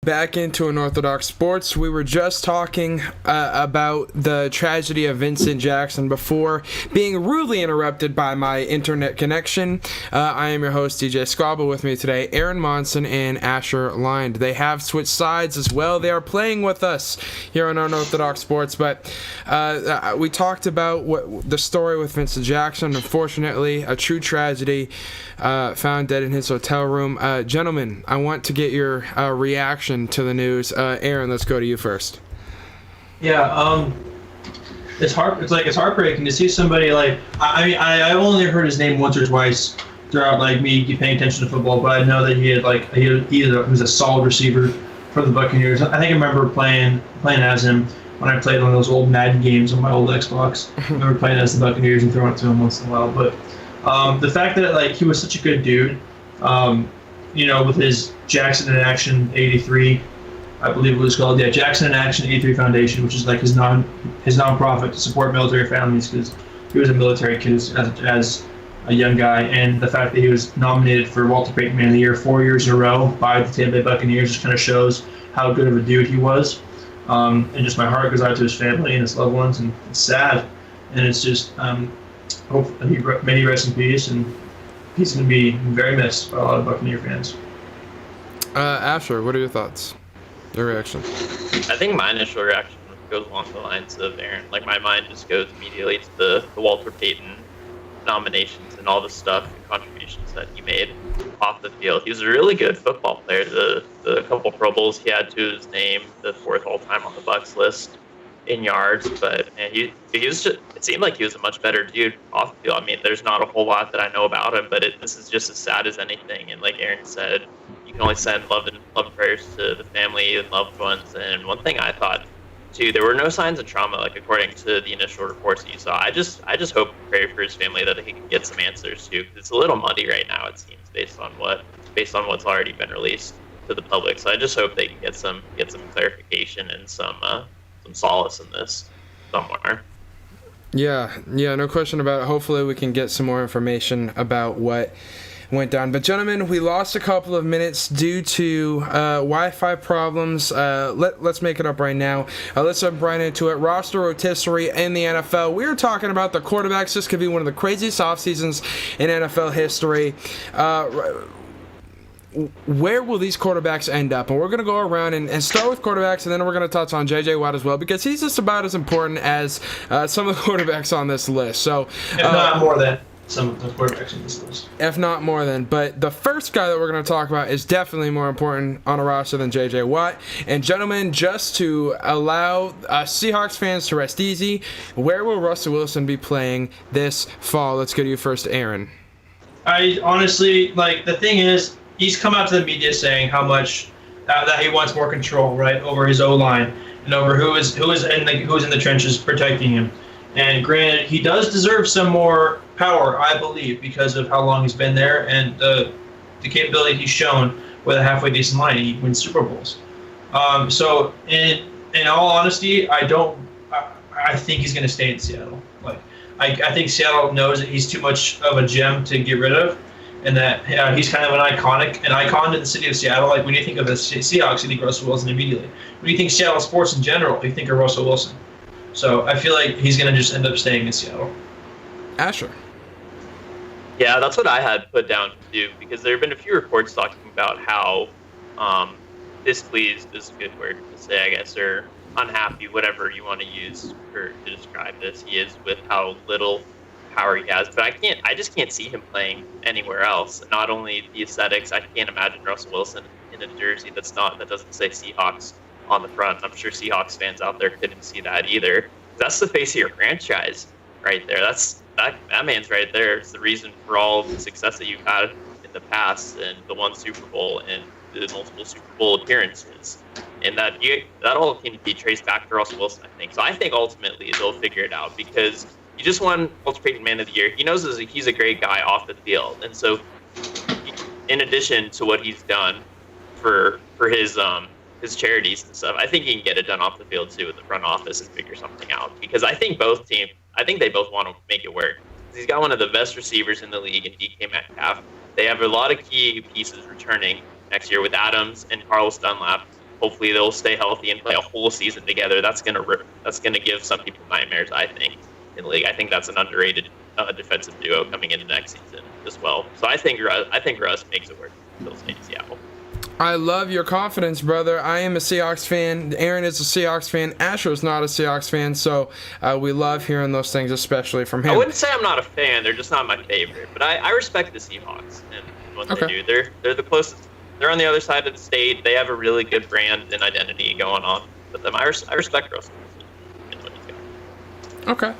Back into Unorthodox Sports. We were just talking about the tragedy of Vincent Jackson before being rudely interrupted by my internet connection. I am your host, DJ Squabble. With me today, Aaron Monson and Asher Lind. They have switched sides as well. They are playing with us here on Unorthodox Sports, but we talked about the story with Vincent Jackson. Unfortunately, a true tragedy, found dead in his hotel room. Gentlemen, I want to get your reaction to the news. Aaron, let's go to you first. Yeah, it's heartbreaking to see somebody like I only heard his name once or twice throughout me paying attention to football, but I know that he was a solid receiver for the Buccaneers. I think I remember playing as him when I played one of those old Madden games on my old Xbox. I remember playing as the Buccaneers and throwing it to him once in a while. But the fact that he was such a good dude. With his Jackson in Action 83, I believe it was called. Yeah, Jackson in Action 83 Foundation, which is his nonprofit to support military families, because he was a military kid as a young guy. And the fact that he was nominated for Walter Payton Man of the Year 4 years in a row by the Tampa Bay Buccaneers just kind of shows how good of a dude he was. And just my heart goes out to his family and his loved ones, and it's sad. And it's just hope may he rest in peace, and he's going to be very missed by a lot of Buccaneer fans. Asher, what are your thoughts? Your reaction? I think my initial reaction goes along the lines of Aaron. My mind just goes immediately to the Walter Payton nominations and all the stuff and contributions that he made off the field. He was a really good football player. The couple Pro Bowls he had to his name, the fourth all-time on the Bucs list in yards, but man, he was just, it seemed like he was a much better dude off the field. I mean, there's not a whole lot that I know about him, but this is just as sad as anything. And like Aaron said, you can only send love and prayers to the family and loved ones. And one thing I thought too, there were no signs of trauma, according to the initial reports that you saw. I just hope and pray for his family that he can get some answers too, because it's a little muddy right now, it seems, based on what's already been released to the public. So I just hope they can get some clarification and some solace in this somewhere. Yeah, no question about it. Hopefully we can get some more information about what went down. But gentlemen, we lost a couple of minutes due to Wi-Fi problems. Let's make it up right now. Let's jump right into it. Roster rotisserie in the NFL. We were talking about the quarterbacks. This could be one of the craziest off seasons in NFL history. Where will these quarterbacks end up? And we're going to go around and start with quarterbacks, and then we're going to touch on J.J. Watt as well, because he's just about as important as some of the quarterbacks on this list. So, if not more than some of the quarterbacks on this list. If not more than. But the first guy that we're going to talk about is definitely more important on a roster than J.J. Watt. And gentlemen, just to allow Seahawks fans to rest easy, where will Russell Wilson be playing this fall? Let's go to you first, Aaron. I honestly, the thing is, he's come out to the media saying how much that he wants more control, right, over his O-line and over who is in the trenches protecting him. And granted, he does deserve some more power, I believe, because of how long he's been there and the capability he's shown with a halfway decent line. He wins Super Bowls. So in all honesty, I think he's going to stay in Seattle. I think Seattle knows that he's too much of a gem to get rid of, and that he's kind of an icon to the city of Seattle. When you think of the Seahawks, you think Russell Wilson immediately. When you think Seattle sports in general, you think of Russell Wilson. So I feel like he's going to just end up staying in Seattle. Asher. Yeah, that's what I had put down to do, because there have been a few reports talking about how displeased is a good word to say, I guess, or unhappy, whatever you want to use to describe this. He is with how little power he has, but I just can't see him playing anywhere else. Not only the aesthetics, I can't imagine Russell Wilson in a jersey that doesn't say Seahawks on the front. I'm sure Seahawks fans out there couldn't see that either. That's the face of your franchise right there. That man's right there. It's the reason for all the success that you've had in the past, and the one Super Bowl and the multiple Super Bowl appearances. And that all can be traced back to Russell Wilson, I think. So I think ultimately they'll figure it out, because he just won Walter Payton Man of the Year. He knows he's a great guy off the field. And so in addition to what he's done for his charities and stuff, I think he can get it done off the field too with the front office and figure something out. Because I think they both want to make it work. He's got one of the best receivers in the league in DK Metcalf. They have a lot of key pieces returning next year with Adams and Carlos Dunlap. hopefully they'll stay healthy and play a whole season together. That's gonna give some people nightmares, I think, in the league. I think that's an underrated defensive duo coming into next season as well. So I think Russ makes it work. He'll stay in Seattle. I love your confidence, brother. I am a Seahawks fan. Aaron is a Seahawks fan. Asher's not a Seahawks fan, so we love hearing those things, especially from him. I wouldn't say I'm not a fan. They're just not my favorite. But I respect the Seahawks and what they do. They're the closest. They're on the other side of the state. They have a really good brand and identity going on with them. I respect Russell Wilson and what he's got. Okay.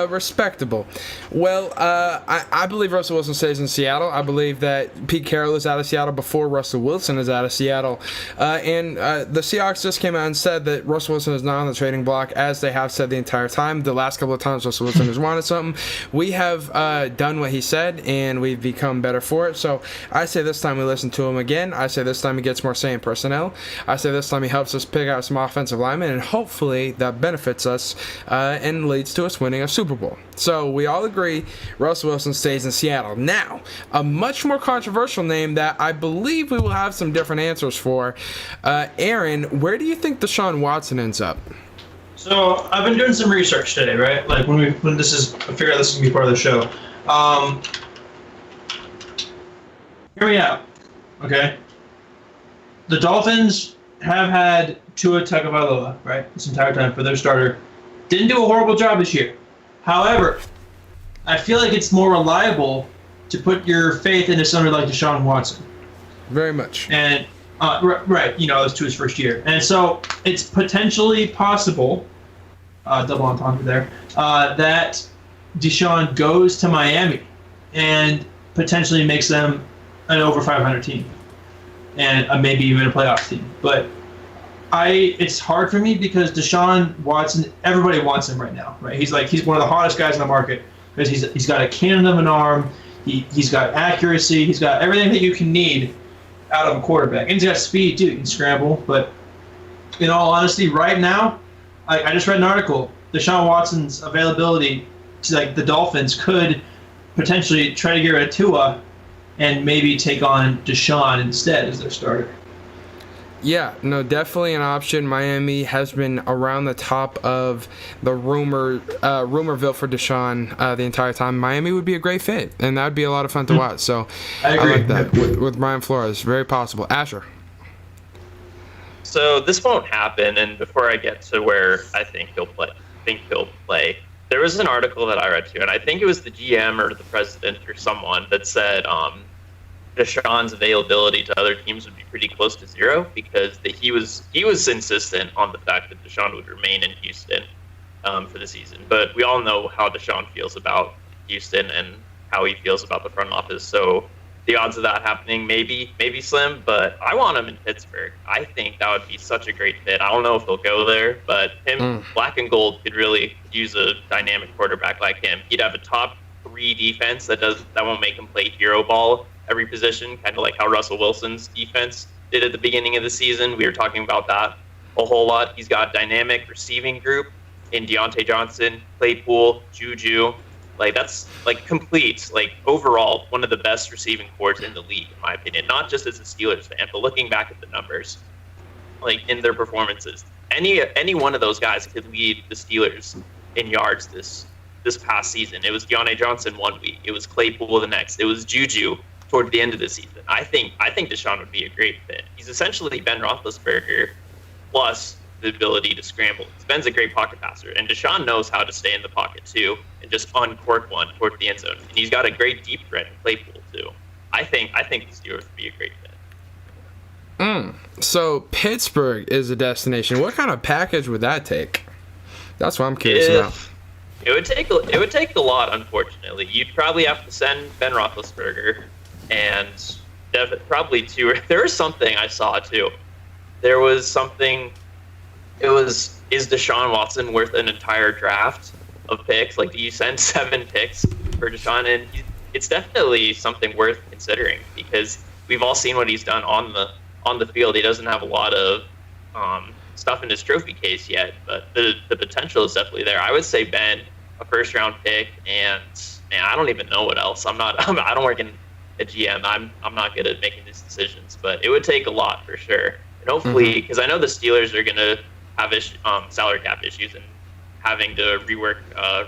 Respectable. Well, I believe Russell Wilson stays in Seattle. I believe that Pete Carroll is out of Seattle before Russell Wilson is out of Seattle. And the Seahawks just came out and said that Russell Wilson is not on the trading block, as they have said the entire time. The last couple of times Russell Wilson has wanted something, we have done what he said, and we've become better for it. So I say this time we listen to him again. I say this time he gets more say in personnel. I say this time he helps us pick out some offensive linemen, and hopefully that benefits us and leads to us winning a Super Bowl. So we all agree Russell Wilson stays in Seattle. Now, a much more controversial name that I believe we will have some different answers for. Aaron, where do you think Deshaun Watson ends up? So I've been doing some research today, right? Like when this is, I figured out this is gonna be part of the show. Hear me out, okay? The Dolphins have had Tua Tagovailoa, right, this entire time for their starter. Didn't do a horrible job this year. However, I feel like it's more reliable to put your faith into somebody like Deshaun Watson. Very much. And right, you know, it was to his first year, and so it's potentially possible, double entendre there, that Deshaun goes to Miami and potentially makes them an over 500 team, and maybe even a playoff team. But it's hard for me because Deshaun Watson, everybody wants him right now, right? He's one of the hottest guys in the market because he's got a cannon of an arm, he's got accuracy, he's got everything that you can need out of a quarterback, and he's got speed too. He can scramble. But in all honesty, right now, I just read an article. Deshaun Watson's availability to the Dolphins could potentially try to get rid of Tua and maybe take on Deshaun instead as their starter. Yeah, no, definitely an option. Miami has been around the top of the rumorville for Deshaun the entire time. Miami would be a great fit, and that would be a lot of fun to watch. So I agree. like that with Brian Flores. Very possible. Asher. So this won't happen, and before I get to where I think he'll play, there was an article that I read too, and I think it was the GM or the president or someone that said Deshaun's availability to other teams would be pretty close to zero because he was insistent on the fact that Deshaun would remain in Houston for the season. But we all know how Deshaun feels about Houston and how he feels about the front office. So the odds of that happening maybe slim, but I want him in Pittsburgh. I think that would be such a great fit. I don't know if he'll go there, but him, black and gold, could really use a dynamic quarterback like him. He'd have a top 3 defense that won't make him play hero ball every position, kind of like how Russell Wilson's defense did at the beginning of the season. We were talking about that a whole lot. He's got a dynamic receiving group in Deontay Johnson, Claypool, Juju. That's complete, overall, one of the best receiving corps in the league, in my opinion. Not just as a Steelers fan, but looking back at the numbers, in their performances. Any one of those guys could lead the Steelers in yards this past season. It was Deontay Johnson one week. It was Claypool the next. It was Juju toward the end of the season. I think Deshaun would be a great fit. He's essentially Ben Roethlisberger plus the ability to scramble. Ben's a great pocket passer, and Deshaun knows how to stay in the pocket too and just uncork one toward the end zone. And he's got a great deep threat in Claypool too. I think the Steelers would be a great fit. So Pittsburgh is a destination. What kind of package would that take? That's what I'm curious about. It would take a lot, unfortunately. You'd probably have to send Ben Roethlisberger, and probably two. There was something I saw too. There was something. Is Deshaun Watson worth an entire draft of picks? Do you send 7 picks for Deshaun? And it's definitely something worth considering because we've all seen what he's done on the field. He doesn't have a lot of stuff in his trophy case yet, but the potential is definitely there. I would say Ben, a first round pick, and man, I don't even know what else. I don't work in a GM. I'm not good at making these decisions, but it would take a lot for sure. And hopefully, because I know the Steelers are going to have salary cap issues and having to rework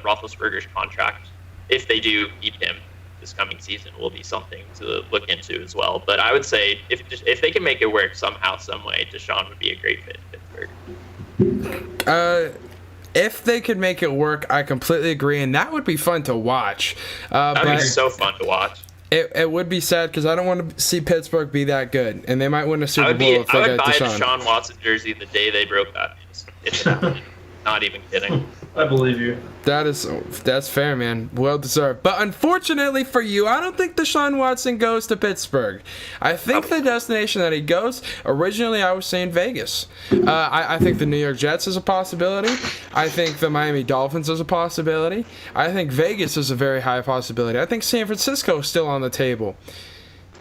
Roethlisberger's contract, if they do keep him this coming season, will be something to look into as well. But I would say if they can make it work somehow, some way, Deshaun would be a great fit in Pittsburgh. If they could make it work, I completely agree, and that would be fun to watch. That would be so fun to watch. It would be sad because I don't want to see Pittsburgh be that good, and they might win a Super Bowl if they I get would buy Deshaun. a Deshaun Watson jersey the day they broke that news. If it happened. Not even kidding. I believe you. That's fair, man. Well deserved. But unfortunately for you, I don't think Deshaun Watson goes to Pittsburgh. I think the destination that he goes, originally I was saying Vegas. I think the New York Jets is a possibility. I think the Miami Dolphins is a possibility. I think Vegas is a very high possibility. I think San Francisco is still on the table.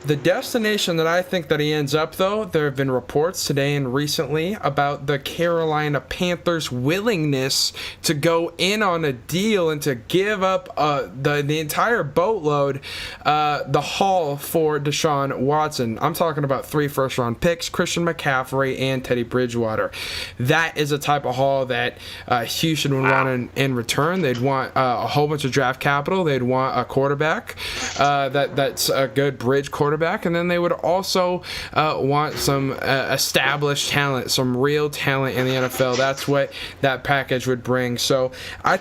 The destination that I think that he ends up, though, there have been reports today and recently about the Carolina Panthers' willingness to go in on a deal and to give up the entire boatload, the haul for Deshaun Watson. I'm talking about 3 first-round picks, Christian McCaffrey, and Teddy Bridgewater. That is a type of haul that Houston would want in return. They'd want a whole bunch of draft capital. They'd want a quarterback that's a good bridge quarterback. And then they would also want some established talent, some real talent in the NFL. That's what that package would bring. So I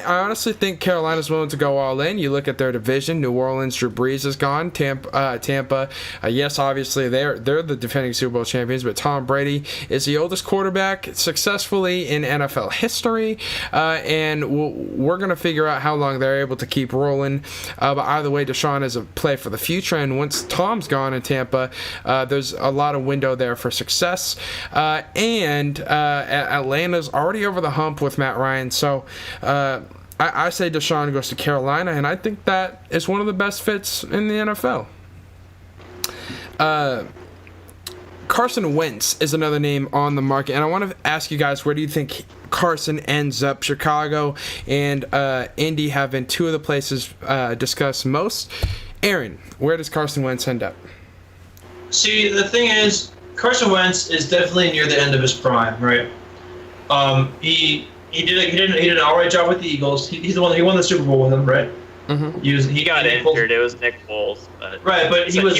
honestly think Carolina's willing to go all in. You look at their division. New Orleans, Drew Brees is gone. Tampa, yes, obviously they're the defending Super Bowl champions, but Tom Brady is the oldest quarterback successfully in NFL history, and we're going to figure out how long they're able to keep rolling. But either way, Deshaun is a play for the future, and once Tom's gone in Tampa, there's a lot of window there for success. And Atlanta's already over the hump with Matt Ryan. So I say Deshaun goes to Carolina, and I think that is one of the best fits in the NFL. Carson Wentz is another name on the market, and I want to ask you guys, where do you think Carson ends up? Chicago and Indy have been 2 of the places discussed most. Aaron, where does Carson Wentz end up? See, the thing is, Carson Wentz is definitely near the end of his prime, right? He did an all right job with the Eagles. He's the one. He won the Super Bowl with them, right? Mm-hmm. He got injured. It was Nick Foles, right? But he was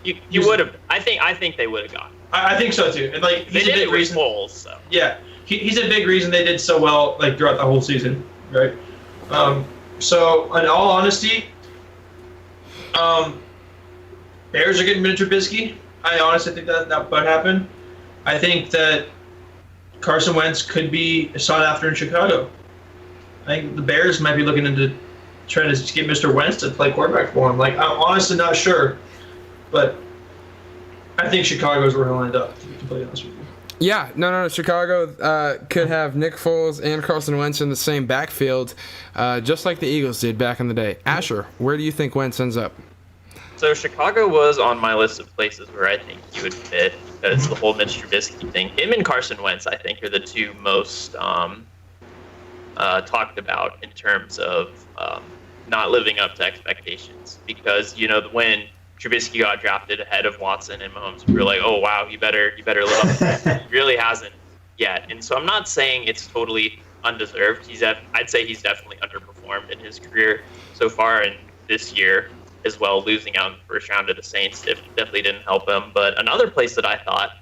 You would have. I think they would have gone. I think so too. And like he's a big reason. Foles, so. Yeah, he's a big reason they did so well like throughout the whole season, right? So in all honesty. Bears are getting rid of Trubisky. I honestly think that might happen. I think that Carson Wentz could be sought after in Chicago. I think the Bears might be looking into trying to get Mr. Wentz to play quarterback for him. Like, I'm honestly not sure, but I think Chicago's where he'll end up, to be completely honest with you. Yeah, no. Chicago could have Nick Foles and Carson Wentz in the same backfield, just like the Eagles did back in the day. Asher, where do you think Wentz ends up? So Chicago was on my list of places where I think he would fit because the whole Mitch Trubisky thing. Him and Carson Wentz, I think, are the 2 most talked about in terms of not living up to expectations. Because, when Trubisky got drafted ahead of Watson and Mahomes, we were like, oh, wow, he better live up to that. He really hasn't yet. And so I'm not saying it's totally undeserved. I'd say he's definitely underperformed in his career so far, and this year as well, losing out in the first round to the Saints definitely didn't help him. But another place that I thought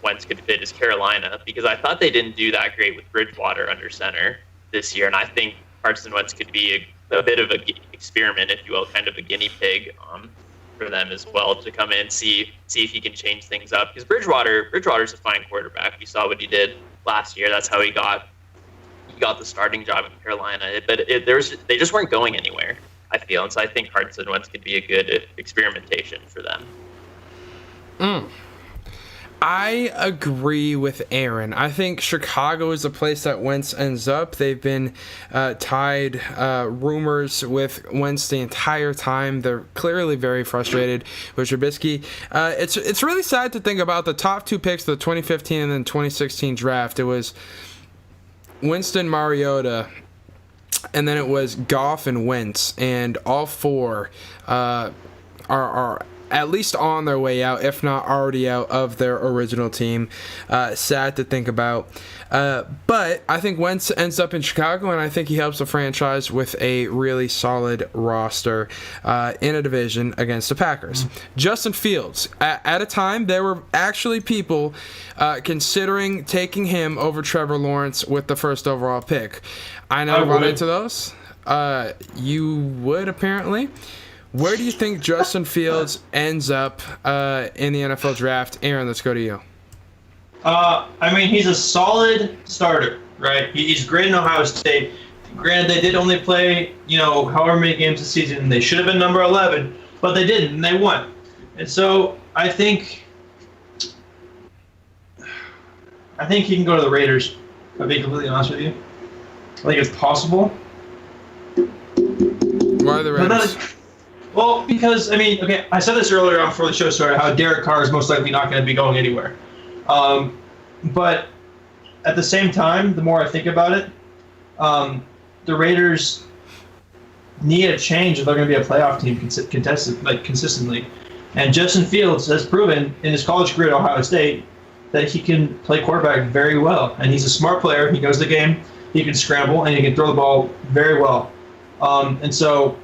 Wentz could fit is Carolina, because I thought they didn't do that great with Bridgewater under center this year, and I think Carson Wentz could be a bit of an experiment, if you will, kind of a guinea pig for them as well, to come in and see if he can change things up. Because Bridgewater's a fine quarterback. We saw what he did last year. That's how he got the starting job in Carolina. But they just weren't going anywhere, I feel. And so I think Carson Wentz could be a good experimentation for them. I agree with Aaron. I think Chicago is the place that Wentz ends up. They've been tied rumors with Wentz the entire time. They're clearly very frustrated with Trubisky. It's really sad to think about the top 2 picks of the 2015 and then 2016 draft. It was Winston, Mariota, and then it was Goff and Wentz, and all 4 are at least on their way out, if not already out of their original team. Sad to think about. But I think Wentz ends up in Chicago, and I think he helps the franchise with a really solid roster in a division against the Packers. Justin Fields, at a time, there were actually people considering taking him over Trevor Lawrence with the first overall pick. I never run into those. You would, apparently. Where do you think Justin Fields ends up in the NFL draft? Aaron, let's go to you. I mean, he's a solid starter, right? He's great in Ohio State. Granted, they did only play, however many games this season, and they should have been number 11, but they didn't, and they won. And so I think he can go to the Raiders, I'll be completely honest with you. I think it's possible. Why the Raiders? Well, because, I said this earlier on before the show started, how Derek Carr is most likely not going to be going anywhere. But at the same time, the more I think about it, the Raiders need a change if they're going to be a playoff team consistently. And Justin Fields has proven in his college career at Ohio State that he can play quarterback very well. And he's a smart player. He knows the game. He can scramble, and he can throw the ball very well. And so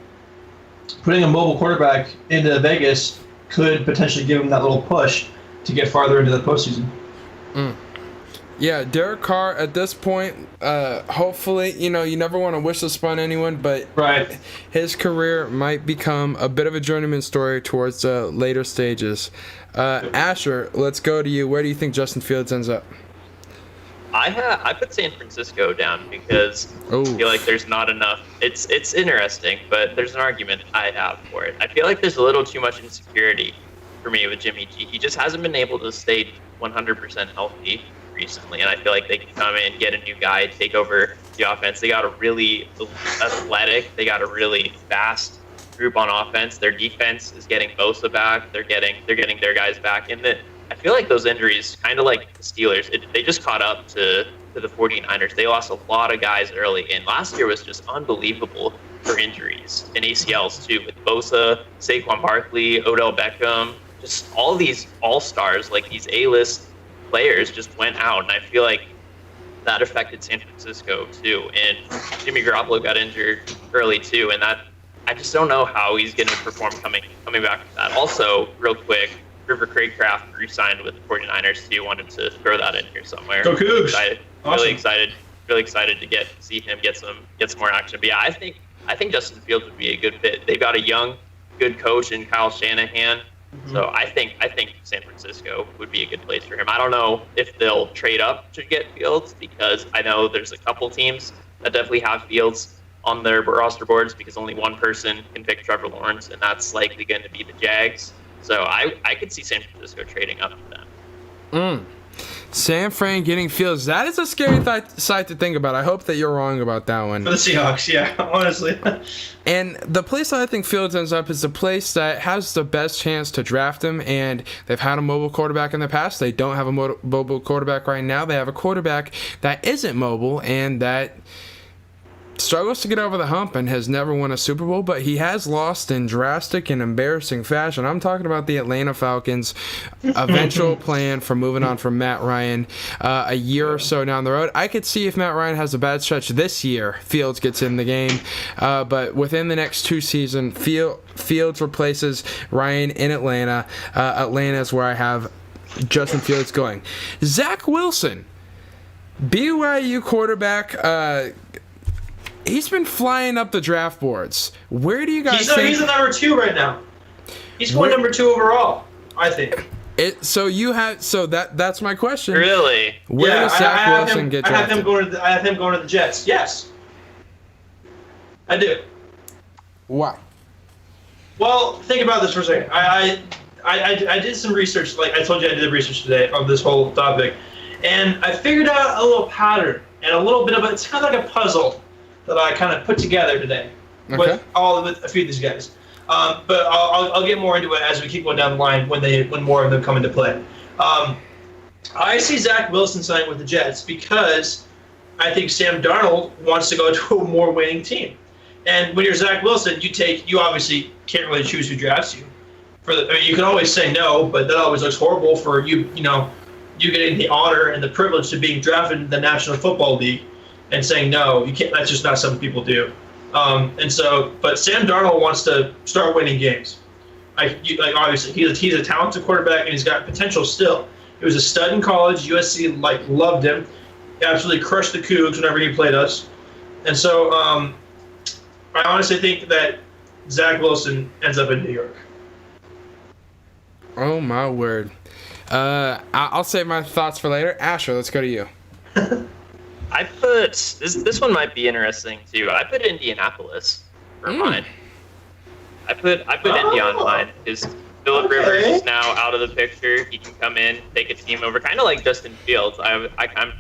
putting a mobile quarterback into Vegas could potentially give him that little push to get farther into the postseason. Yeah, Derek Carr at this point, hopefully, you never want to wish this upon anyone, but right. His career might become a bit of a journeyman story towards later stages. Asher, let's go to you. Where do you think Justin Fields ends up? I put San Francisco down because I feel like there's not enough. It's interesting, but there's an argument I have for it. I feel like there's a little too much insecurity for me with Jimmy G. He just hasn't been able to stay 100% healthy recently, and I feel like they can come in, get a new guy, take over the offense. They got a really athletic, they got a really fast group on offense. Their defense is getting Bosa back. They're getting their guys back in it. I feel like those injuries, kind of like the Steelers, they just caught up to the 49ers. They lost a lot of guys early, and last year was just unbelievable for injuries and ACLs too, with Bosa, Saquon Barkley, Odell Beckham, just all these all-stars, like these A-list players just went out, and I feel like that affected San Francisco too. And Jimmy Garoppolo got injured early too, and that I just don't know how he's going to perform coming back from that. Also, real quick, River Craycraft re-signed with the 49ers too. Wanted to throw that in here somewhere. Go Cougs! Awesome. Really excited to see him get some more action. But yeah, I think Justin Fields would be a good fit. They've got a young, good coach in Kyle Shanahan. Mm-hmm. So I think San Francisco would be a good place for him. I don't know if they'll trade up to get Fields, because I know there's a couple teams that definitely have Fields on their roster boards, because only one person can pick Trevor Lawrence, and that's likely going to be the Jags. So I could see San Francisco trading up to them. San Fran getting Fields. That is a scary sight to think about. I hope that you're wrong about that one. For the Seahawks, yeah, honestly. And the place that I think Fields ends up is the place that has the best chance to draft him, and they've had a mobile quarterback in the past. They don't have a mobile quarterback right now. They have a quarterback that isn't mobile and that struggles to get over the hump and has never won a Super Bowl, but he has lost in drastic and embarrassing fashion. I'm talking about the Atlanta Falcons' eventual plan for moving on from Matt Ryan a year or so down the road. I could see if Matt Ryan has a bad stretch this year, Fields gets in the game, but within the next two seasons, Fields replaces Ryan in Atlanta. Atlanta is where I have Justin Fields going. Zach Wilson, BYU quarterback, he's been flying up the draft boards. Where do you guys think? He's the number 2 right now. He's going number 2 overall, I think. That's my question. Really? Where does Zach Wilson get drafted? I have him going to the Jets. Yes. I do. Why? Well, think about this for a second. I did some research, like I told you I did research today on this whole topic, and I figured out a little pattern and a little bit of it's kind of like a puzzle that I kind of put together today with a few of these guys. But I'll get more into it as we keep going down the line when more of them come into play. I see Zach Wilson signing with the Jets because I think Sam Darnold wants to go to a more winning team. And when you're Zach Wilson, you obviously can't really choose who drafts you. you can always say no, but that always looks horrible for you. You getting the honor and the privilege to being drafted in the National Football League, and saying no, you can't. That's just not something people do. But Sam Darnold wants to start winning games. Obviously, he's a talented quarterback and he's got potential still. He was a stud in college. USC loved him. He absolutely crushed the Cougs whenever he played us. And so I honestly think that Zach Wilson ends up in New York. Oh my word! I'll save my thoughts for later. Asher, let's go to you. I put this one might be interesting too. I put Indianapolis for mine. I put Indy on mine because Phillip Rivers is now out of the picture. He can come in, take a team over, kind of like Justin Fields. I'm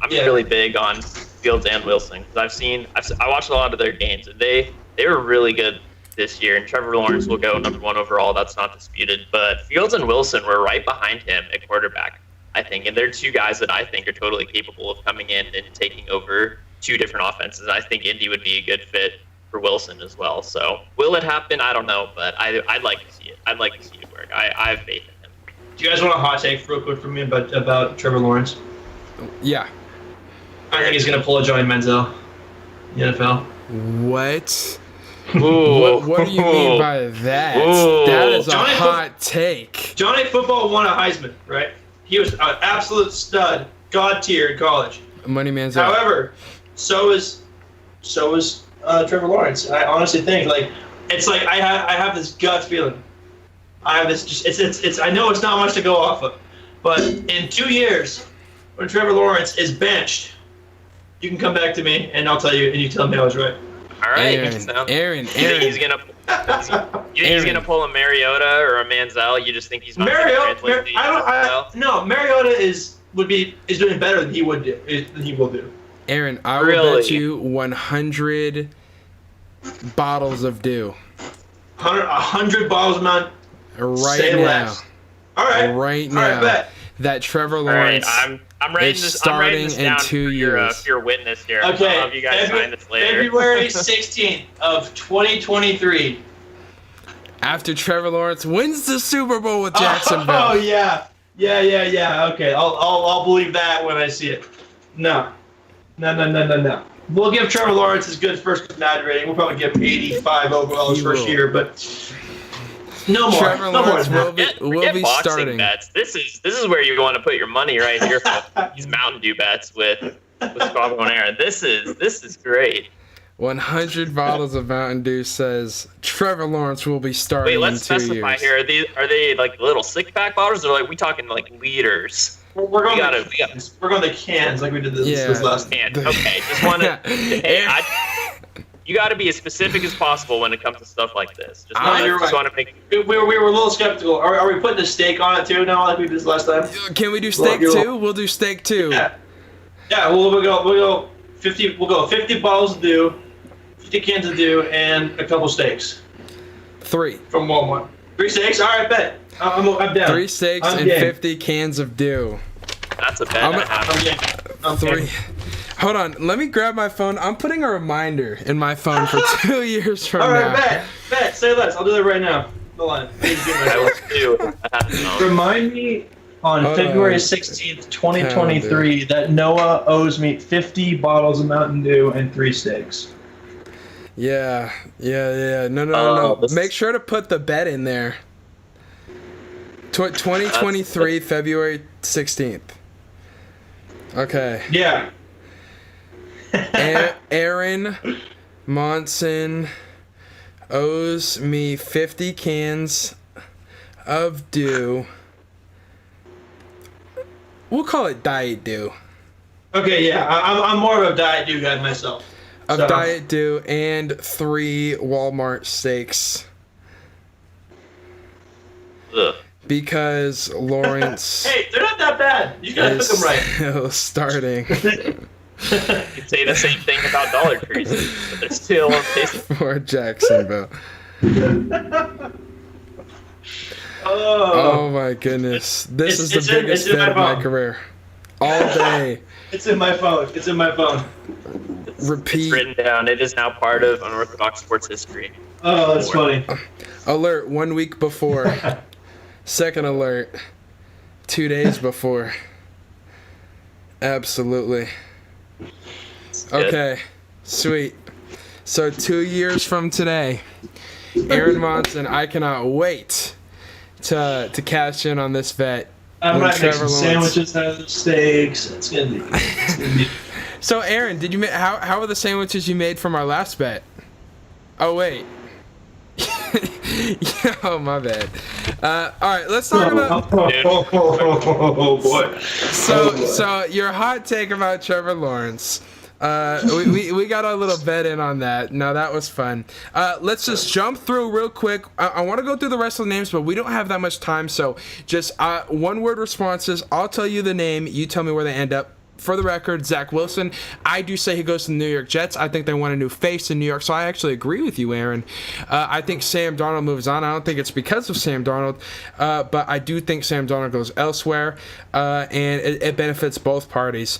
really big on Fields and Wilson because I watched a lot of their games and they were really good this year. And Trevor Lawrence will go number 1 overall. That's not disputed. But Fields and Wilson were right behind him at quarterback, I think, and they're two guys that I think are totally capable of coming in and taking over 2 different offenses. I think Indy would be a good fit for Wilson as well. So will it happen? I don't know, but I'd like to see it. I'd like to see it work. I have faith in him. Do you guys want a hot take real quick from me about Trevor Lawrence? Yeah. I think he's going to pull a Johnny Manziel in the NFL. What? Ooh. What do you mean by that? Ooh. That is a Johnny hot take. Johnny Football won a Heisman, right? He was an absolute stud, god tier in college. Money man's out. However, so is Trevor Lawrence. I honestly think I have this gut feeling. I have this it's I know it's not much to go off of, but in 2 years, when Trevor Lawrence is benched, you can come back to me and I'll tell you, and you tell me I was right. All right, Aaron. You think he's gonna pull a Mariota or a Manziel? You just think he's not Mariota? No, Mariota is doing better than he will do. Aaron, I will Really? bet you 100 bottles of dew 100 bottles a month. right Say now. less. All right. Right All right, now. bet. That Trevor all right. Lawrence I'm writing is this. I'm writing this starting in down 2 for years. your witness here. Okay. I'll have you guys sign this later. February 16th of 2023. After Trevor Lawrence wins the Super Bowl with Jacksonville. Oh yeah. Okay, I'll believe that when I see it. No. We'll give Trevor Lawrence his good first personality rating. We'll probably give him 85 overall his first year, but no more. Trevor No more Lawrence than that. will Forget be boxing starting. bets. This is where you want to put your money right here. These Mountain Dew bets with Squabble and Aaron. This is great. 100 bottles of Mountain Dew says Trevor Lawrence will be starting Wait, in let's 2 specify years. here. Are they like little 6-pack bottles, or we talking like liters? We're going We gotta- the cans like we did this Yeah. last. And okay, just want to. You got to be as specific as possible when it comes to stuff like this. Just you're right. want to make. We were a little skeptical. Are we putting a steak on it too now, like we did this last time? Can we do steak too? We'll do steak too. Yeah. We'll go 50. We'll go 50 bottles of Dew, 50 cans of Dew, and a couple steaks 3. from Walmart. 3 steaks. All right, bet. I'm down. 3 steaks I'm and game. 50 cans of Dew. That's a bet. I'm- I have. I'm game. I'm 3. game. Hold on, let me grab my phone. I'm putting a reminder in my phone for 2 years from All now. right, bet. Say less. I'll do that right now. Hold on. I was too. I have to know. Remind me on Hold February on. 16th, 2023, that Noah owes me 50 bottles of Mountain Dew and 3 steaks. Yeah. No. Oh, Make sure to put the bet in there. 2023, February 16th. Okay. Yeah. Aaron Monson owes me 50 cans of Dew. We'll call it Diet Dew. Okay, yeah. I'm more of a Diet Dew guy myself. Of So- Diet Dew and 3 Walmart steaks. Ugh. Because Lawrence Hey, they're not that bad. You gotta cook is them right. still starting You could say the same thing about Dollar Trees, but they're still tasty. for Jacksonville. Oh, Oh my goodness. This is it's the in- biggest it's in bet my of my phone. career. All day. it's in my phone. It's Repeat. written down. It is now part of Unorthodox sports history. Oh, that's funny. Alert 1 week before. Second alert. 2 days before. Absolutely. Okay. Sweet. So 2 years from today, Aaron Monson, I cannot wait to cash in on this bet. I might make some sandwiches out of the steaks. It's gonna be. So Aaron, did you how were the sandwiches you made from our last bet? Oh wait. Oh my bad. All right, let's talk about. Oh boy. So your hot take about Trevor Lawrence. We got a little bet in on that. No, that was fun. Let's just jump through real quick. I want to go through the rest of the names, but we don't have that much time. So just one-word responses. I'll tell you the name. You tell me where they end up. For the record, Zach Wilson, I do say he goes to the New York Jets. I think they want a new face in New York, so I actually agree with you, Aaron. I think Sam Darnold moves on. I don't think it's because of Sam Darnold, but I do think Sam Darnold goes elsewhere, and it benefits both parties.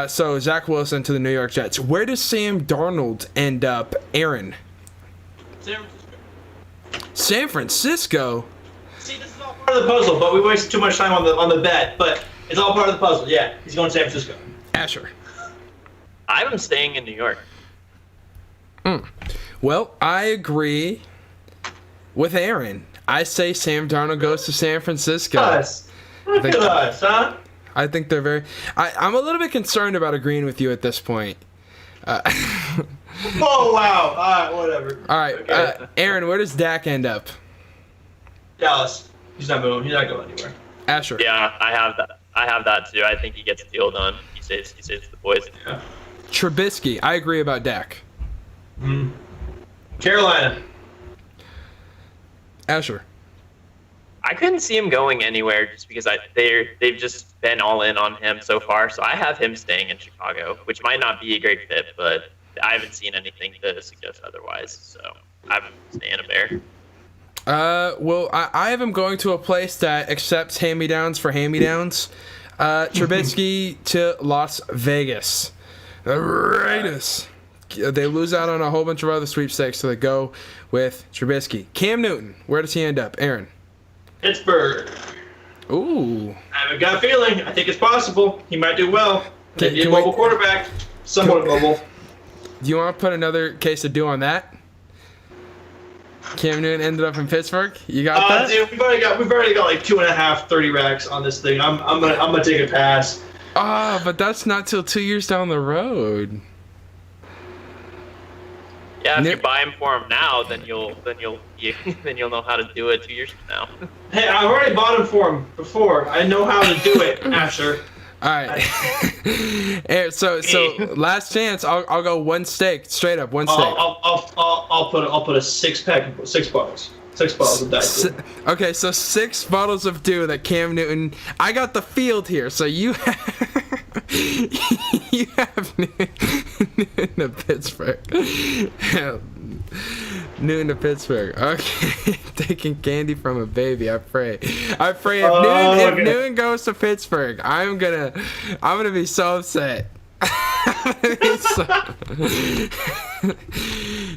So Zach Wilson to the New York Jets. Where does Sam Darnold end up, Aaron? San Francisco. San Francisco? See, this is all part of the puzzle, but we wasted too much time on the bet, but it's all part of the puzzle. Yeah, he's going to San Francisco. Asher. I'm staying in New York. Well, I agree with Aaron. I say Sam Darnold goes to San Francisco. Look at us, huh? I think they're very... I'm a little bit concerned about agreeing with you at this point. Oh, wow. All right, whatever. All right, Okay. Aaron, where does Dak end up? Dallas. He's not moving. He's not going anywhere. Asher. Yeah, I have that too. I think he gets the deal done. He saves the boys. Yeah. Trubisky. I agree about Dak. Carolina. Asher. I couldn't see him going anywhere just because they've just been all in on him so far. So I have him staying in Chicago, which might not be a great fit, but I haven't seen anything to suggest otherwise. So I'm staying a Bear. Well, I have him going to a place that accepts hand-me-downs for hand-me-downs. Trubisky to Las Vegas. The Raiders. They lose out on a whole bunch of other sweepstakes, so they go with Trubisky. Cam Newton, where does he end up? Aaron. Pittsburgh. Ooh. I have a gut feeling. I think it's possible. He might do well. Maybe a mobile quarterback. Somewhat mobile. Do you want to put another case of do on that? Cam Newton ended up in Pittsburgh. You got that? Dude, we've already got like 2.5 30 racks on this thing. I'm gonna take a pass. But that's not till 2 years down the road. Yeah, if you buy him for him now, then you'll know how to do it 2 years from now. Hey, I've already bought him for him before. I know how to do it, Asher. All right. so last chance. I'll go one steak straight up. One steak. I'll put a six bottles. 6 bottles of Diet. Okay, so 6 bottles of dew that Cam Newton. I got the field here, so you have you have Newton to Pittsburgh. Newton to Pittsburgh. Okay, taking candy from a baby. I pray if Newton goes to Pittsburgh, I'm gonna be so upset.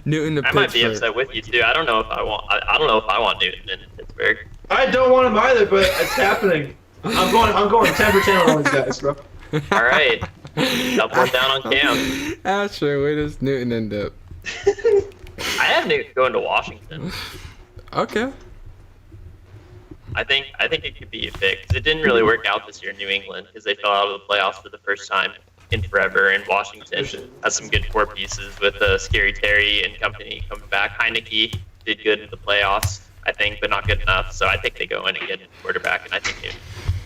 Newton to Pittsburgh. I might be upset with you too. I don't know if I want Newton in Pittsburgh. I don't want him either, but it's happening. I'm going 10 for 10 on all these guys, bro. All right, doubling down on Cam. Asher, where does Newton end up? I have Newton going to Washington. Okay. I think it could be a fit because it didn't really work out this year in New England because they fell out of the playoffs for the first time in forever. And Washington has some good core pieces with Scary Terry and company coming back. Heineke did good in the playoffs, I think, but not good enough. So I think they go in and get a quarterback, and I think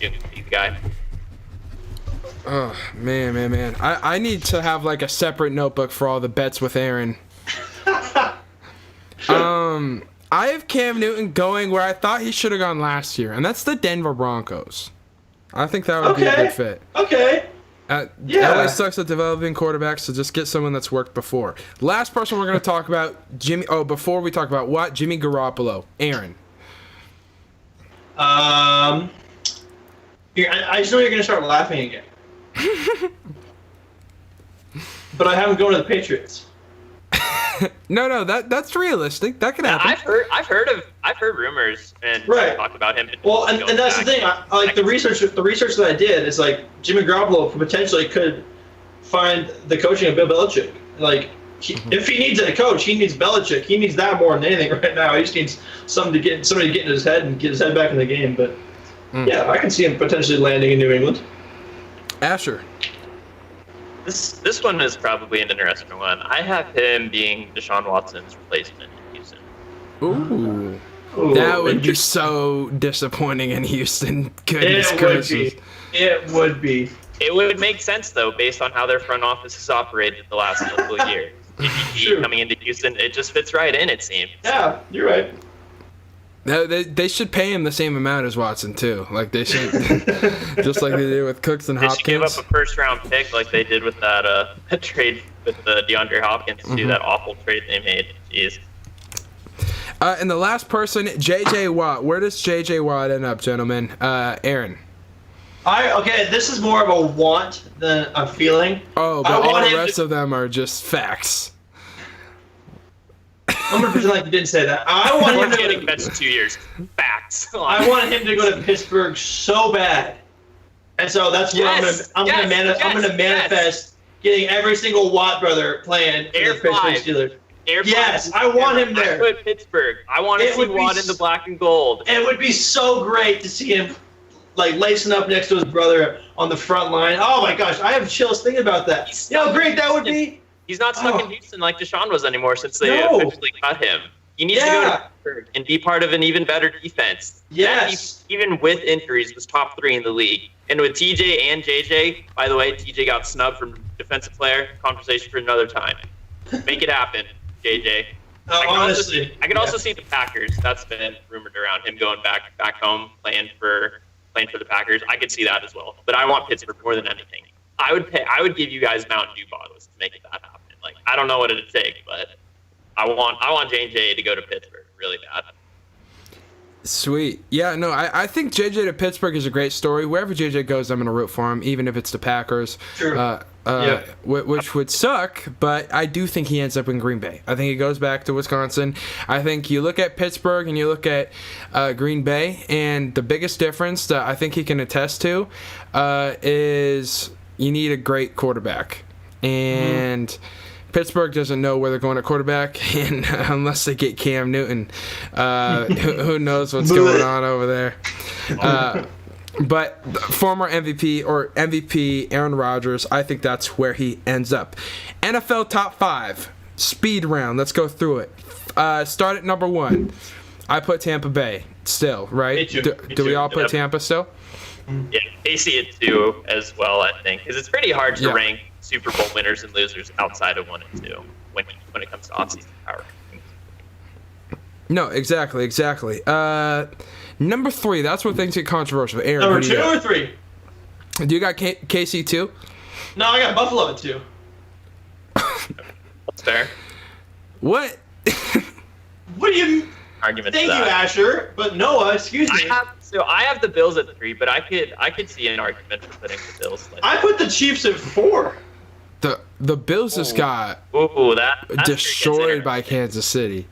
Newton could be the guy. Oh man! I need to have like a separate notebook for all the bets with Aaron. I have Cam Newton going where I thought he should have gone last year, and that's the Denver Broncos. I think that would be a good fit. Okay. LA sucks at developing quarterbacks, so just get someone that's worked before. Last person we're going to talk about, Jimmy. Oh, before we talk about what? Jimmy Garoppolo. Aaron. I just know you're going to start laughing again. But I haven't gone to the Patriots. No, that's realistic. That could happen. I've heard rumors and Right. talk about him. Well, and that's the thing. I like the research that I did is like Jimmy Garoppolo potentially could find the coaching of Bill Belichick. Like, if he needs a coach, he needs Belichick. He needs that more than anything right now. He just needs somebody to get in his head and get his head back in the game. But yeah, I can see him potentially landing in New England. Asher. This one is probably an interesting one. I have him being Deshaun Watson's replacement in Houston. Ooh. Ooh, That would be so disappointing in Houston. Goodness It would gracious. be. It would be. It would make sense though, based on how their front office has operated the last couple of years. True. Coming into Houston, it just fits right in. It seems. Yeah, you're right. No, they should pay him the same amount as Watson too. Like they should, just like they did with Cooks and They should give up Hopkins. a first-round pick like they did with that trade with DeAndre Hopkins to do that awful trade they made. Jeez. And the last person, J.J. Watt. Where does J.J. Watt end up, gentlemen? Aaron. Okay, this is more of a want than a feeling. Oh, I but all want the him rest to- of them are just facts. I'm gonna pretend like you didn't say that. I want We're him to. getting next 2 years. Facts. I want him to go to Pittsburgh so bad, and so that's where Yes, I'm gonna manifest getting every single Watt brother playing for Air the Pittsburgh five. Steelers. Air Yes, Force- I want him there. I put Pittsburgh. I want to It see would be Watt in the black and gold. It would be so great to see him like lacing up next to his brother on the front line. Oh my gosh, I have chills thinking about that. He's You know how stuck in great that would Houston. be? He's not stuck in Houston like Deshaun was anymore since they No. officially cut him. He needs to go to Pittsburgh and be part of an even better defense. Yes. That, even with injuries, was top 3 in the league. And with TJ and JJ, by the way, TJ got snubbed from defensive player. Conversation for another time. Make it happen, JJ. Honestly. I can also see the Packers. That's been rumored around him going back home, playing for the Packers. I could see that as well. But I want Pittsburgh more than anything. I would give you guys Mountain Dew bottles to make that happen. Like, I don't know what it'd take, but I want J&J to go to Pittsburgh really bad. Sweet. Yeah, no, I think JJ to Pittsburgh is a great story. Wherever JJ goes, I'm going to root for him, even if it's the Packers. True. Yeah. Which would suck, but I do think he ends up in Green Bay. I think he goes back to Wisconsin. I think you look at Pittsburgh and you look at Green Bay, and the biggest difference that I think he can attest to is you need a great quarterback. And Pittsburgh doesn't know where they're going at quarterback, and unless they get Cam Newton, who knows what's going on over there. But former MVP Aaron Rodgers, I think that's where he ends up. NFL top 5 speed round. Let's go through it. Start at number 1. I put Tampa Bay still, right? Me too. Do we all put Tampa still? Yeah, they see it too as well, I think, because it's pretty hard to Yeah. rank Super Bowl winners and losers outside of 1 and 2 when it comes to offseason power. No, exactly. Number 3, that's where things get controversial. Aaron, Number who do 2 you or got? 3? Do you got KC too? No, I got Buffalo at 2. That's fair. What? What do you? Argument Thank to you, that. Asher. But Noah, excuse me. I have the Bills at 3, but I could see an argument for putting the Bills. I put the Chiefs at 4. The Bills just got Ooh, that's destroyed by Kansas City.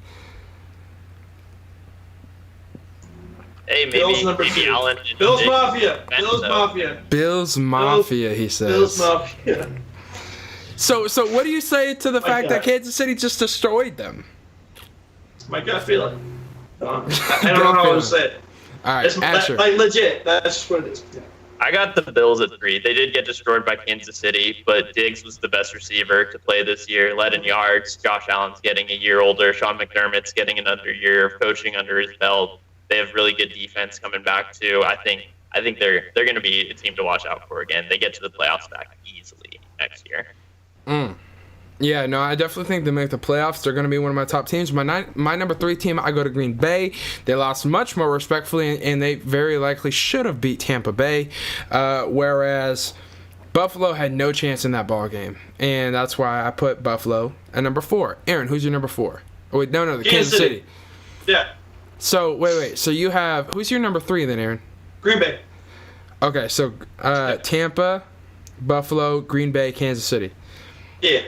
Hey, Bills number maybe 2. Allen. and Bills Jake Mafia. Ben, Bills though. Mafia. Bills Mafia, he says. Bills Mafia. So what do you say to the fact that God. Kansas City just destroyed them? My gut feeling. I don't know how to say it. All right, It's Asher. like legit. That's just what it is. Yeah. I got the Bills at 3. They did get destroyed by Kansas City, but Diggs was the best receiver to play this year, led in yards. Josh Allen's getting a year older. Sean McDermott's getting another year of coaching under his belt. They have really good defense coming back too. I think they're going to be a team to watch out for again. They get to the playoffs back easily next year. Yeah, no, I definitely think they make the playoffs. They're going to be one of my top teams. My number 3 team, I go to Green Bay. They lost much more respectfully, and they very likely should have beat Tampa Bay, whereas Buffalo had no chance in that ball game, and that's why I put Buffalo at number 4. Aaron, who's your number 4? Oh, wait, no, the Kansas City. Yeah. So wait. So you have who's your number 3 then, Aaron? Green Bay. Okay, so Tampa, Buffalo, Green Bay, Kansas City. Yeah.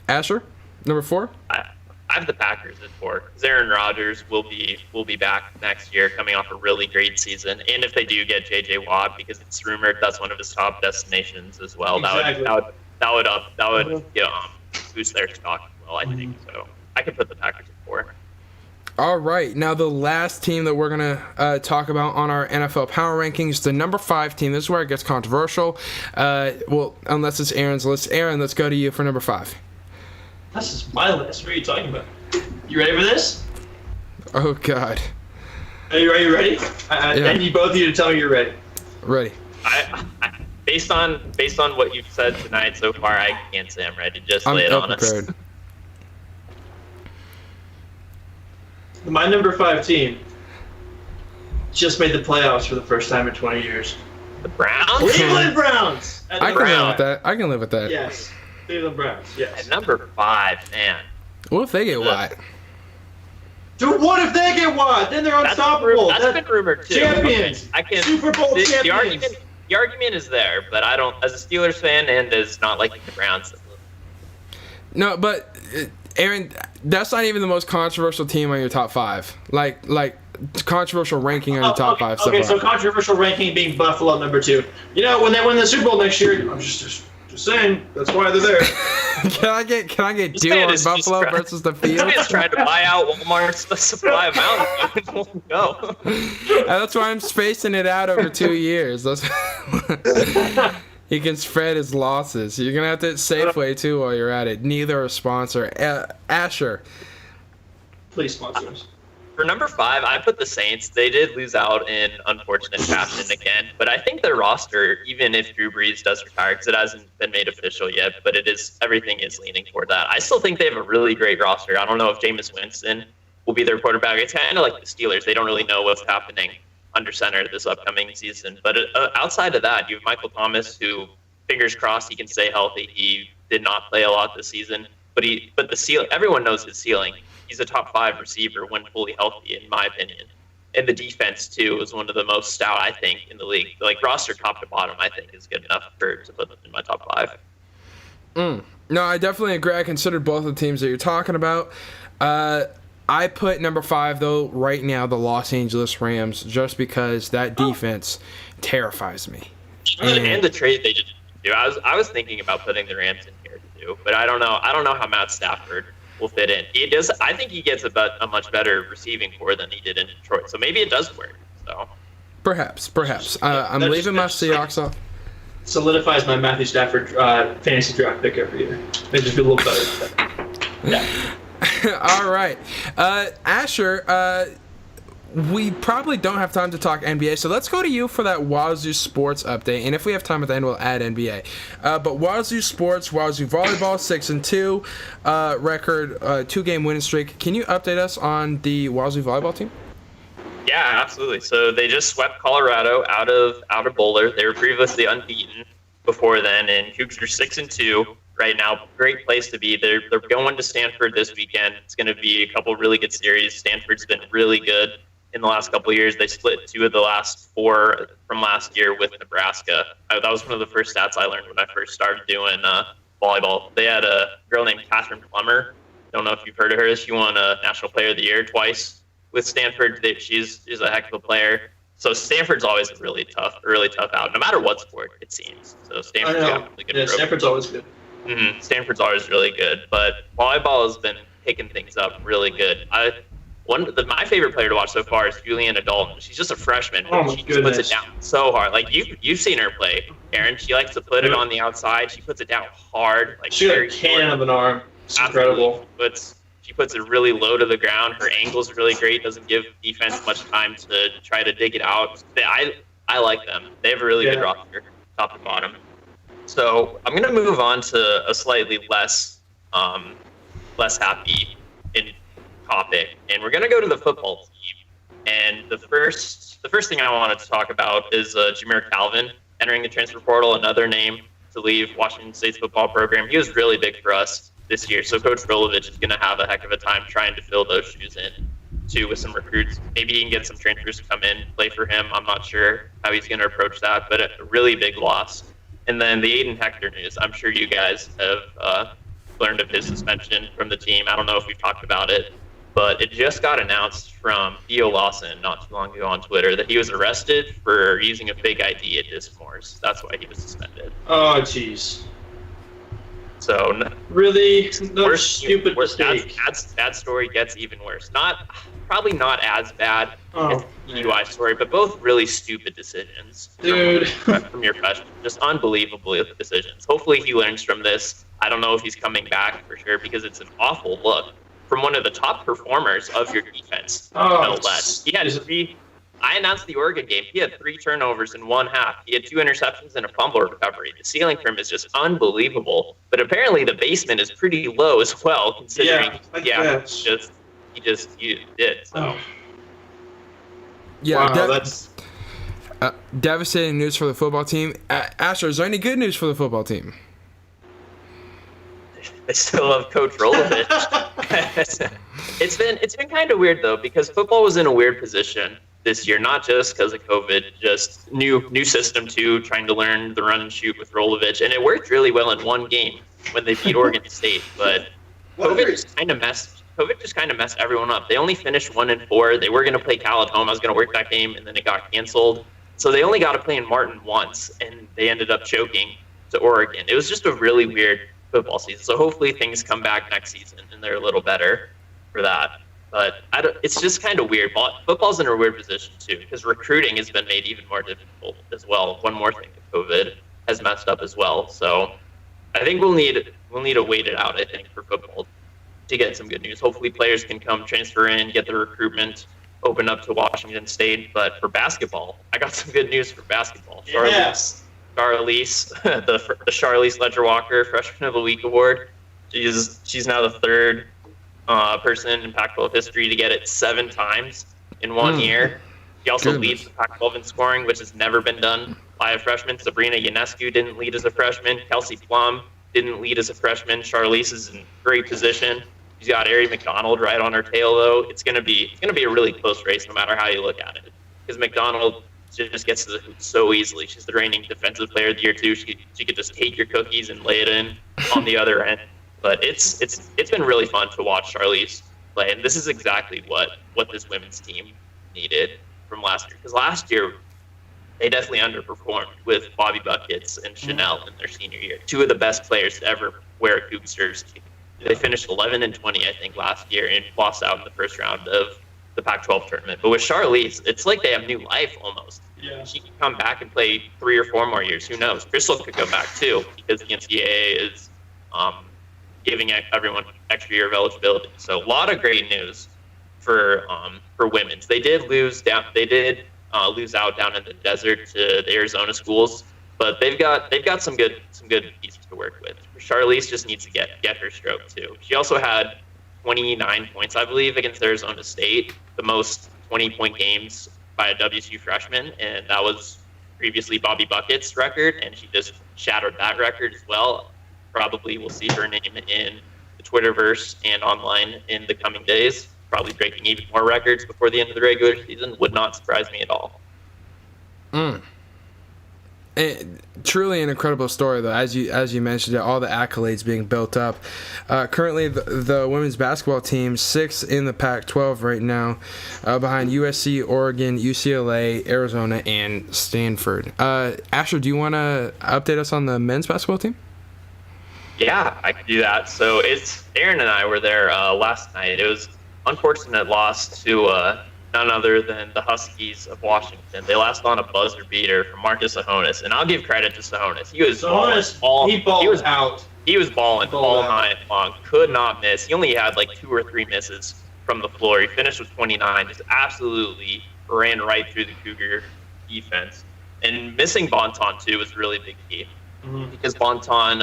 Asher? Number 4? I have the Packers at 4 because Aaron Rodgers will be back next year, coming off a really great season. And if they do get J.J. Watt, because it's rumored that's one of his top destinations as well, Exactly. that would boost their stock as well. I think so. I could put the Packers at 4. All right. Now, the last team that we're going to talk about on our NFL Power Rankings, the number 5 team. This is where it gets controversial. Well, unless it's Aaron's list. Aaron, let's go to you for number 5. This is my list. What are you talking about? You ready for this? Oh, God. Are you ready? Yeah. And you both need to tell me you're ready. Ready. Based on what you've said tonight so far, I can't say I'm ready. Just lay it on us. Prepared. My number 5 team just made the playoffs for the first time in 20 years. The Browns? Cleveland Browns! I can live with that. I can live with that. Yes. Cleveland Browns, yes. At number 5, man. What if they get Watt? Dude, what if they get Watt? Then they're unstoppable. That's been rumored too. Champions. Okay, I can. Super Bowl champions. The argument is there, but I don't. As a Steelers fan and as not liking the Browns. No, but Aaron, that's not even the most controversial team on your top 5. Like controversial ranking on your top 5. Okay, so controversial ranking being Buffalo number 2. You know, when they win the Super Bowl next year, I'm just saying, that's why they're there. Can I get deal on Buffalo versus the field? This man's trying to buy out Walmart's supply of mountain. Go. That's why I'm spacing it out over 2 years. He can spread his losses. You're gonna have to hit Safeway too while you're at it. Neither a sponsor. Asher. Please sponsor us. For number 5, I put the Saints. They did lose out in unfortunate fashion again, but I think their roster, even if Drew Brees does retire, because it hasn't been made official yet, but everything is leaning toward that. I still think they have a really great roster. I don't know if Jameis Winston will be their quarterback. It's kind of like the Steelers. They don't really know what's happening under center this upcoming season. But outside of that, you have Michael Thomas, who, fingers crossed, he can stay healthy. He did not play a lot this season, but the ceiling. Everyone knows his ceiling. He's a top 5 receiver when fully healthy, in my opinion. And the defense, too, is one of the most stout, I think, in the league. Like, roster top to bottom, I think, is good enough to put them in my top 5. No, I definitely agree. I considered both the teams that you're talking about. I put number 5, though, right now, the Los Angeles Rams, just because that defense terrifies me. And the trade they just do. I was thinking about putting the Rams in here, too, but I don't know how Matt Stafford will fit in. He does. I think he gets a much better receiving core than he did in Detroit. So maybe it does work. So perhaps. I'm leaving my Seahawks off. Solidifies my Matthew Stafford fantasy draft pick every year. Makes me feel a little better. Yeah. All right, Asher. We probably don't have time to talk NBA, so let's go to you for that Wazoo Sports update. And if we have time at the end, we'll add NBA. But Wazoo Sports, Wazoo Volleyball, 6-2 record, 2-game winning streak. Can you update us on the Wazoo Volleyball team? Yeah, absolutely. So they just swept Colorado out of Boulder. They were previously unbeaten before then, and Cougs are 6-2 right now. Great place to be. They're going to Stanford this weekend. It's going to be a couple really good series. Stanford's been really good in the last couple of years. They split 2 of the last 4 from last year with Nebraska. That was one of the first stats I learned when I first started doing volleyball. They had a girl named Catherine Plummer. Don't know if you've heard of her. She won a National Player of the Year twice with Stanford. She's a heck of a player. So Stanford's always a really tough out, no matter what sport, it seems. So Stanford's got a really good program. Stanford's always good. Stanford's always really good, but volleyball has been picking things up really good. My favorite player to watch so far is Juliana Dalton. She's just a freshman. She just puts it down so hard. Like you've seen her play, Aaron. She likes to put it on the outside. She puts it down hard. Like she got a cannon of an arm. It's incredible. She puts it really low to the ground. Her angle's really great. Doesn't give defense much time to try to dig it out. I like them. They have a really good roster, top to bottom. So I'm gonna move on to a slightly less happy topic, and we're gonna go to the football team. And the first thing I wanted to talk about is Jameer Calvin entering the transfer portal, another name to leave Washington State's football program. He was really big for us this year, so Coach Rolovich is gonna have a heck of a time trying to fill those shoes in too with some recruits. Maybe he can get some transfers to come in, play for him. I'm not sure how he's gonna approach that, but a really big loss. And then the Aiden Hector news. I'm sure you guys have learned of his suspension from the team. I don't know if we've talked about it, but it just got announced from Theo Lawson not too long ago on Twitter that he was arrested for using a fake ID at Discmores. That's why he was suspended. Oh, jeez. So really, stupid mistake. That story gets even worse. Probably not as bad as the DUI story, but both really stupid decisions. Dude. From your question. Just unbelievable decisions. Hopefully he learns from this. I don't know if he's coming back for sure because it's an awful look from one of the top performers of your defense. No less. He had I announced the Oregon game. He had 3 turnovers in one half. He had 2 interceptions and a fumble recovery. The ceiling for him is just unbelievable. But apparently the basement is pretty low as well, considering you did. So. Yeah, wow, that's devastating news for the football team. Asher, is there any good news for the football team? I still love Coach Rolovich. It's been kind of weird though, because football was in a weird position this year, not just because of COVID, just new system too, trying to learn the run and shoot with Rolovich, and it worked really well in one game when they beat Oregon State. But COVID just kind of messed everyone up. They only finished 1-4. They were going to play Cal at home. I was going to work that game, and then it got canceled. So they only got to play in Martin once, and they ended up choking to Oregon. It was just a really weird football season. So hopefully things come back next season, and they're a little better for that. But it's just kind of weird. Football's in a weird position, too, because recruiting has been made even more difficult as well. One more thing that COVID has messed up as well. So I think we'll need to wait it out, I think, for football to get some good news. Hopefully players can come transfer in, get the recruitment open up to Washington State. But for basketball, I got some good news for basketball. Yes. Charlize, the Charlize Ledger-Walker Freshman of the Week award. She's now the third person in Pac-12 history to get it 7 times in 1 year. She also leads the Pac-12 in scoring, which has never been done by a freshman. Sabrina Ionescu didn't lead as a freshman. Kelsey Plum didn't lead as a freshman. Charlize is in great position. She's got Ari McDonald right on her tail, though. It's gonna be a really close race, no matter how you look at it, because McDonald just gets to the hoop so easily. She's the reigning defensive player of the year too. She could just take your cookies and lay it in on the other end. But it's been really fun to watch Charlize play, and this is exactly what this women's team needed from last year. Because last year they definitely underperformed with Bobby Buckets and Chanel in their senior year. 2 of the best players to ever wear a Cougs jersey. They finished 11-20, I think, last year and lost out in the first round of the Pac-12 tournament. But with Charlize, it's like they have new life almost. Yeah. She can come back and play 3 or 4 more years. Who knows? Crystal could come back too, because the NCAA is giving everyone extra year of eligibility. So a lot of great news for women's. They did lose out down in the desert to the Arizona schools, but they've got some good pieces to work with. Charlize just needs to get her stroke too. She also had 29 points, I believe, against Arizona State, the most 20-point games by a WSU freshman, and that was previously Bobby Bucket's record, and she just shattered that record as well. Probably we'll see her name in the Twitterverse and online in the coming days, probably breaking even more records before the end of the regular season. Would not surprise me at all. Truly an incredible story, though. As you mentioned, all the accolades being built up. Currently, the women's basketball team 6th in the Pac-12 right now, behind USC, Oregon, UCLA, Arizona, and Stanford. Asher, do you want to update us on the men's basketball team? Yeah, I could do that. So Aaron and I were there last night. It was unfortunate loss to none other than the Huskies of Washington. They lost on a buzzer beater from Marcus Ahonis, and I'll give credit to Ahonis. He was balling all night long. Could not miss. He only had like 2 or 3 misses from the floor. He finished with 29. Just absolutely ran right through the Cougar defense. And missing Bonton too was really big key, because Bonton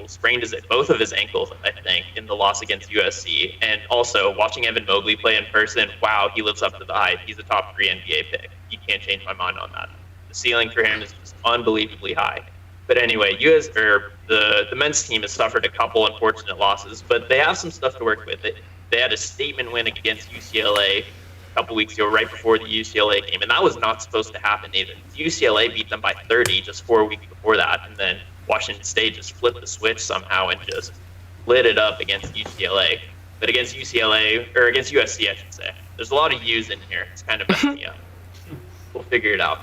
sprained both of his ankles, I think, in the loss against USC. And also, watching Evan Mobley play in person, wow, he lives up to the hype. He's a top 3 NBA pick. You can't change my mind on that. The ceiling for him is just unbelievably high. But anyway, the men's team has suffered a couple unfortunate losses, but they have some stuff to work with. They had a statement win against UCLA a couple weeks ago, right before the UCLA game, and that was not supposed to happen either. UCLA beat them by 30 just 4 weeks before that, and then Washington State just flipped the switch somehow and just lit it up against UCLA. But against UCLA, or against USC, I should say, there's a lot of U's in here. It's kind of messing me up. We'll figure it out.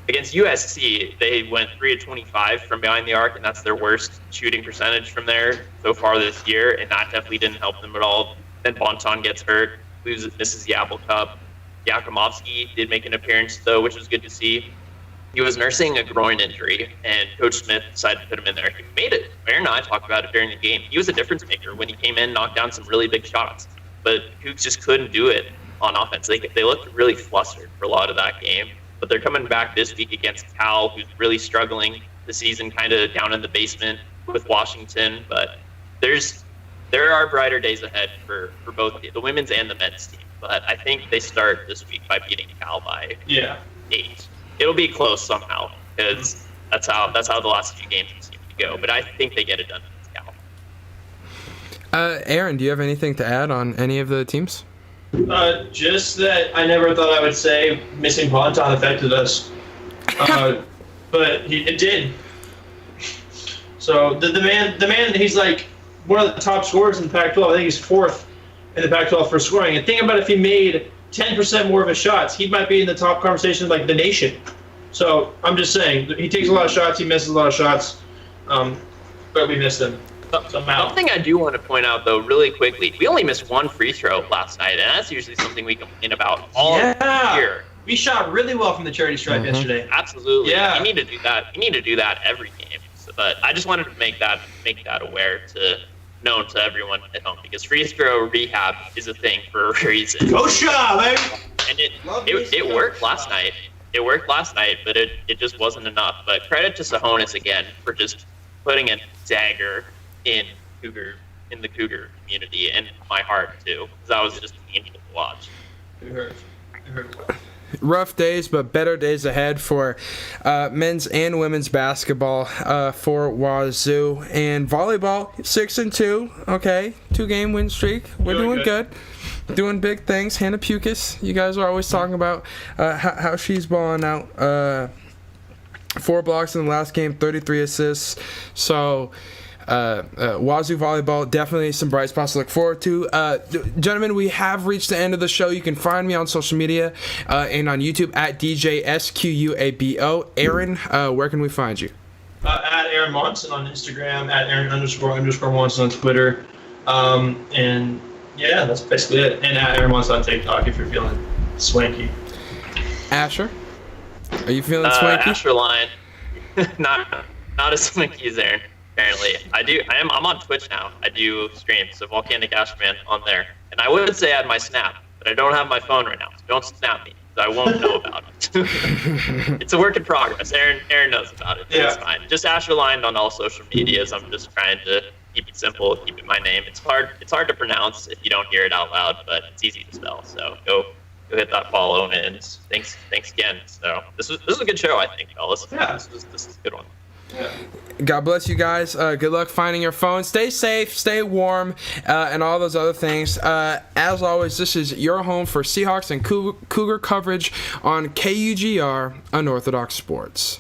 Against USC, they went 3 of 25 from behind the arc, and that's their worst shooting percentage from there so far this year, and that definitely didn't help them at all. Then Bonton gets hurt, misses the Apple Cup. Yakumovsky did make an appearance, though, which was good to see. He was nursing a groin injury, and Coach Smith decided to put him in there. He made it. Aaron and I talked about it during the game. He was a difference maker when he came in, knocked down some really big shots. But Cougs just couldn't do it on offense. They looked really flustered for a lot of that game. But they're coming back this week against Cal, who's really struggling this season, kind of down in the basement with Washington. But there are brighter days ahead for both the women's and the men's team. But I think they start this week by beating Cal by 8. It'll be close somehow because that's how the last few games seem to go. But I think they get it done against Cal. Aaron, do you have anything to add on any of the teams? Just that I never thought I would say missing Bonton affected us, but it did. So the man, he's like one of the top scorers in the Pac-12. I think he's 4th in the Pac-12 for scoring. And think about if he made 10% more of his shots, he might be in the top conversation like the nation. So I'm just saying, he takes a lot of shots, he misses a lot of shots, but we missed him. Something I do want to point out, though, really quickly, we only missed 1 free throw last night, and that's usually something we complain about all year. We shot really well from the charity stripe yesterday. Absolutely. Yeah. We need to do that. We need to do that every game. So, but I just wanted to make that known to everyone at home, because free throw rehab is a thing for a reason. Go shot, baby! And it worked last night. It worked last night, but it just wasn't enough. But credit to Sahonis again for just putting a dagger in the Cougar community and my heart too, because that was just painful to watch. It hurt. Rough days, but better days ahead for men's and women's basketball for Wazoo, and volleyball 6-2. Okay, 2-game win streak. We're doing good. Doing big things. Hannah Pukas, you guys are always talking about how she's balling out. 4 blocks in the last game, 33 assists. So Wazoo volleyball, definitely some bright spots to look forward to. Gentlemen, we have reached the end of the show. You can find me on social media and on YouTube at DJSQUABO. Aaron, where can we find you? At Aaron Monson on Instagram, at Aaron__Monson on Twitter. And yeah, that's basically it. And at Aaron Monson on TikTok if you're feeling swanky. Asher, are you feeling swanky? Asher line. not as swanky as Aaron. Apparently, I'm on Twitch now. I do streams, so Volcanic Ashman on there. And I would say I had my Snap, but I don't have my phone right now, so don't snap me, because I won't know about it. It's a work in progress. Aaron knows about it. Yeah. It's fine. Just Asher Lined on all social medias. I'm just trying to keep it simple, keep it my name. It's hard to pronounce if you don't hear it out loud, but it's easy to spell. So go hit that follow, and thanks again. So this was a good show, I think, fellas. Yeah. This is a good one. Yeah. God bless you guys. Good luck finding your phone. Stay safe, stay warm, and all those other things. As always, this is your home for Seahawks and Cougar coverage on KUGR Unorthodox Sports.